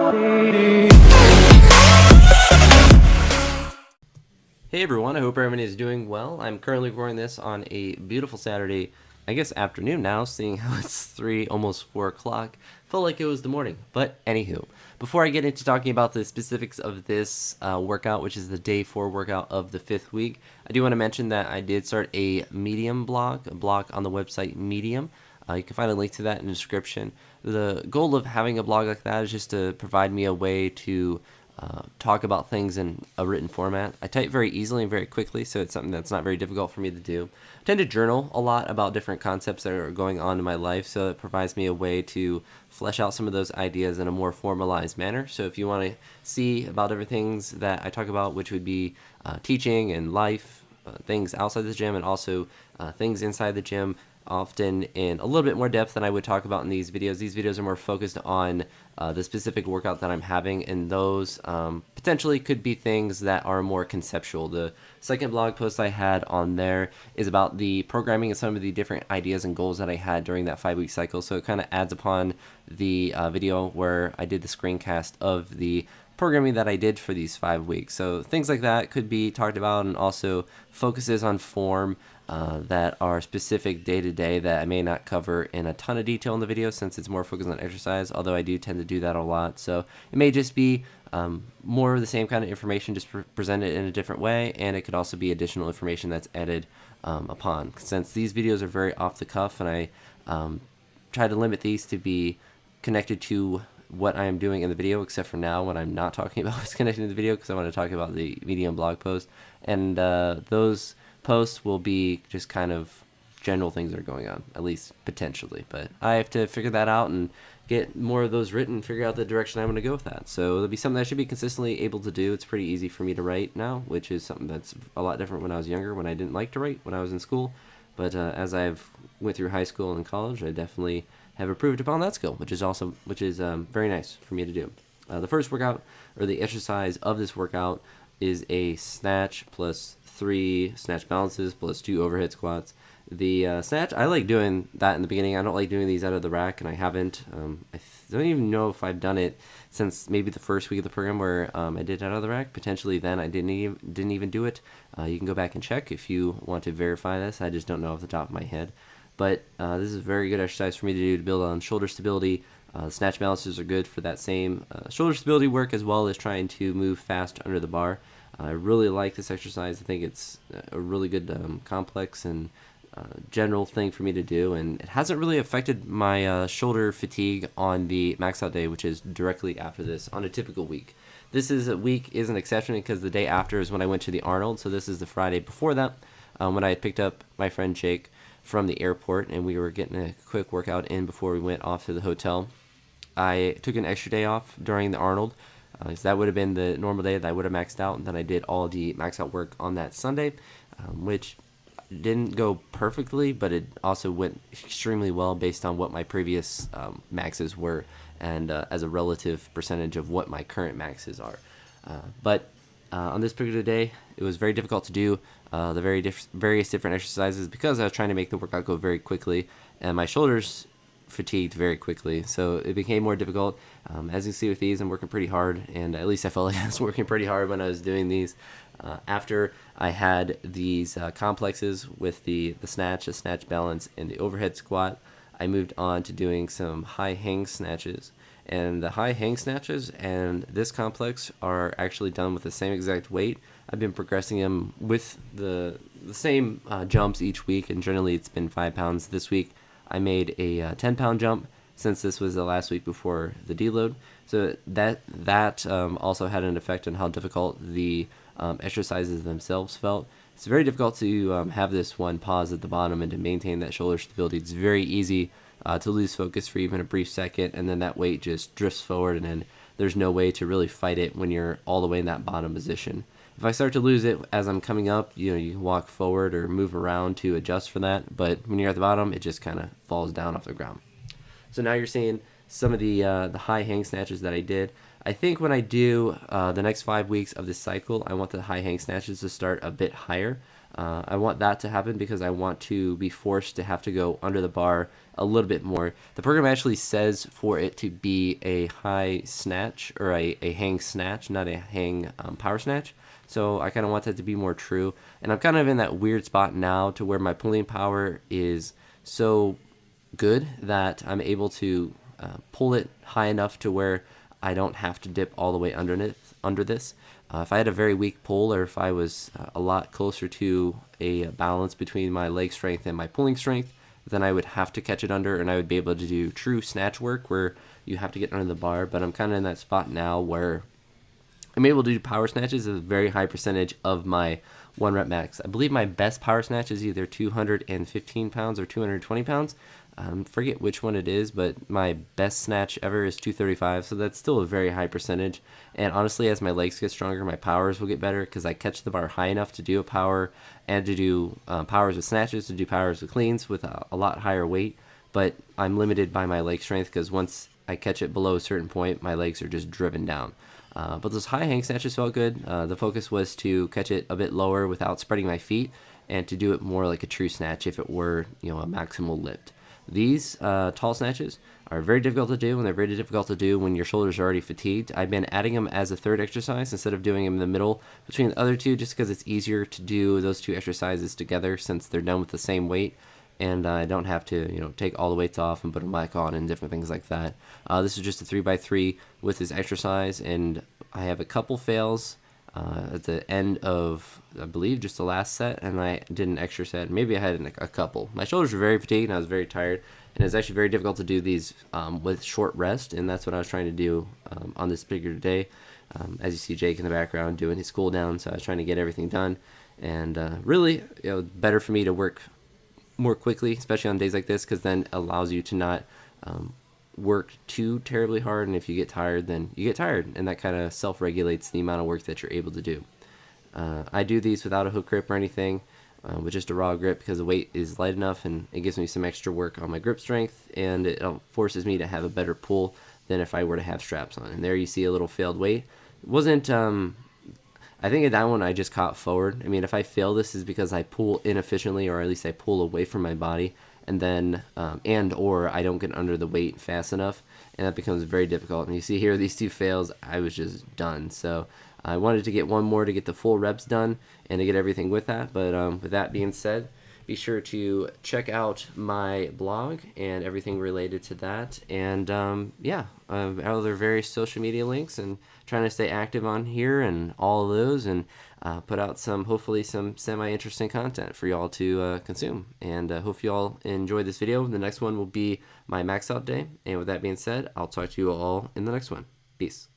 Hey everyone, I hope everyone is doing well. I'm currently recording this on a beautiful Saturday, I guess afternoon now, seeing how it's 3, almost 4 o'clock. Felt like it was the morning, but anywho. Before I get into talking about the specifics of this workout, which is the day 4 workout of the 5th week, I do want to mention that I did start a Medium blog, on the website Medium. You can find a link to that in the description. The goal of having a blog like that is just to provide me a way to talk about things in a written format. I type very easily and very quickly, so it's something that's not very difficult for me to do. I tend to journal a lot about different concepts that are going on in my life, so it provides me a way to flesh out some of those ideas in a more formalized manner. So if you want to see about everything that I talk about, which would be teaching and life, things outside the gym, and also things inside the gym, often in a little bit more depth than I would talk about in these videos. These videos are more focused on the specific workout that I'm having, and those potentially could be things that are more conceptual. The second blog post I had on there is about the programming and some of the different ideas and goals that I had during that 5-week cycle, so it kind of adds upon the video where I did the screencast of the programming that I did for these 5 weeks. So things like that could be talked about, and also focuses on form that are specific day to day that I may not cover in a ton of detail in the video, since it's more focused on exercise, although I do tend to do that a lot. So it may just be more of the same kind of information, just presented in a different way, and it could also be additional information that's added upon. Since these videos are very off the cuff, and I try to limit these to be connected to what I am doing in the video, except for now when I'm not talking about what's connected to the video, because I want to talk about the Medium blog post, and those posts will be just kind of general things that are going on, at least potentially, but I have to figure that out and get more of those written, figure out the direction I'm going to go with that. So it'll be something that I should be consistently able to do. It's pretty easy for me to write now, which is something that's a lot different when I was younger, when I didn't like to write when I was in school. But as I've went through high school and college, I definitely have improved upon that skill, which is very nice for me to do. The first workout, or the exercise of this workout, is a snatch plus 3 snatch balances plus 2 overhead squats. The snatch, I like doing that in the beginning. I don't like doing these out of the rack, and I haven't. I don't even know if I've done it since maybe the first week of the program where I did it out of the rack. Potentially then I didn't even do it. You can go back and check if you want to verify this. I just don't know off the top of my head. But this is a very good exercise for me to do to build on shoulder stability. Snatch balances are good for that same shoulder stability work, as well as trying to move fast under the bar. I really like this exercise. I think it's a really good complex and general thing for me to do, and it hasn't really affected my shoulder fatigue on the max out day, which is directly after this on a typical week. This week is an exception because the day after is when I went to the Arnold, so this is the Friday before that, when I had picked up my friend Jake from the airport, and we were getting a quick workout in before we went off to the hotel. I took an extra day off during the Arnold, so that would have been the normal day that I would have maxed out, and then I did all the max out work on that Sunday, which didn't go perfectly, but it also went extremely well based on what my previous maxes were, and as a relative percentage of what my current maxes are. But on this particular day, it was very difficult to do the various different exercises because I was trying to make the workout go very quickly, and my shoulders fatigued very quickly, so it became more difficult. As you see with these, I'm working pretty hard, and at least I felt like I was working pretty hard when I was doing these. After I had these complexes with the snatch, the snatch balance, and the overhead squat, I moved on to doing some high hang snatches. And the high hang snatches and this complex are actually done with the same exact weight. I've been progressing them with the same jumps each week, and generally it's been 5 pounds. This week I made a 10-pound jump, since this was the last week before the deload. So that also had an effect on how difficult the exercises themselves felt. It's very difficult to have this one pause at the bottom and to maintain that shoulder stability. It's very easy to lose focus for even a brief second, and then that weight just drifts forward, and then there's no way to really fight it when you're all the way in that bottom position. If I start to lose it as I'm coming up, you can walk forward or move around to adjust for that, but when you're at the bottom, it just kind of falls down off the ground. So now you're seeing some of the high hang snatches that I did. I think when I do the next 5 weeks of this cycle, I want the high hang snatches to start a bit higher. I want that to happen because I want to be forced to have to go under the bar a little bit more. The program actually says for it to be a high snatch, or a hang snatch, not a hang power snatch. So I kind of want that to be more true. And I'm kind of in that weird spot now to where my pulling power is so good that I'm able to pull it high enough to where I don't have to dip all the way under this. If I had a very weak pull, or if I was a lot closer to a balance between my leg strength and my pulling strength, then I would have to catch it under, and I would be able to do true snatch work where you have to get under the bar. But I'm kind of in that spot now where I'm able to do power snatches at a very high percentage of my 1 rep max. I believe my best power snatch is either 215 pounds or 220 pounds. Forget which one it is, but my best snatch ever is 235, so that's still a very high percentage. And honestly, as my legs get stronger, my powers will get better because I catch the bar high enough to do a power and to do powers with snatches, to do powers with cleans with a lot higher weight. But I'm limited by my leg strength because once I catch it below a certain point, my legs are just driven down. But those high hang snatches felt good. The focus was to catch it a bit lower without spreading my feet, and to do it more like a true snatch if it were, a maximal lift. These tall snatches are very difficult to do, and they're very difficult to do when your shoulders are already fatigued. I've been adding them as a third exercise instead of doing them in the middle between the other two, just because it's easier to do those two exercises together since they're done with the same weight, and I don't have to take all the weights off and put them back on and different things like that. This is just a 3x3 with this exercise, and I have a couple fails at the end of, I believe, just the last set, and I did an extra set. Maybe I had a couple. My shoulders were very fatigued, and I was very tired, and it's actually very difficult to do these with short rest, and that's what I was trying to do on this particular day. As you see Jake in the background doing his cool down, so I was trying to get everything done, and really, better for me to work more quickly, especially on days like this, because then it allows you to not work too terribly hard, and if you get tired, then you get tired, and that kind of self-regulates the amount of work that you're able to do. I do these without a hook grip or anything, with just a raw grip, because the weight is light enough, and it gives me some extra work on my grip strength, and it forces me to have a better pull than if I were to have straps on. And there you see a little failed weight. It wasn't I think at that one I just caught forward. I mean, if I fail this is because I pull inefficiently, or at least I pull away from my body, and then or I don't get under the weight fast enough, and that becomes very difficult. And you see here, these two fails, I was just done. So I wanted to get one more to get the full reps done and to get everything with that. But with that being said, be sure to check out my blog and everything related to that. And other various social media links, and trying to stay active on here and all of those, and put out hopefully some semi-interesting content for y'all to consume. And hope you all enjoyed this video. The next one will be my max out day. And with that being said, I'll talk to you all in the next one. Peace.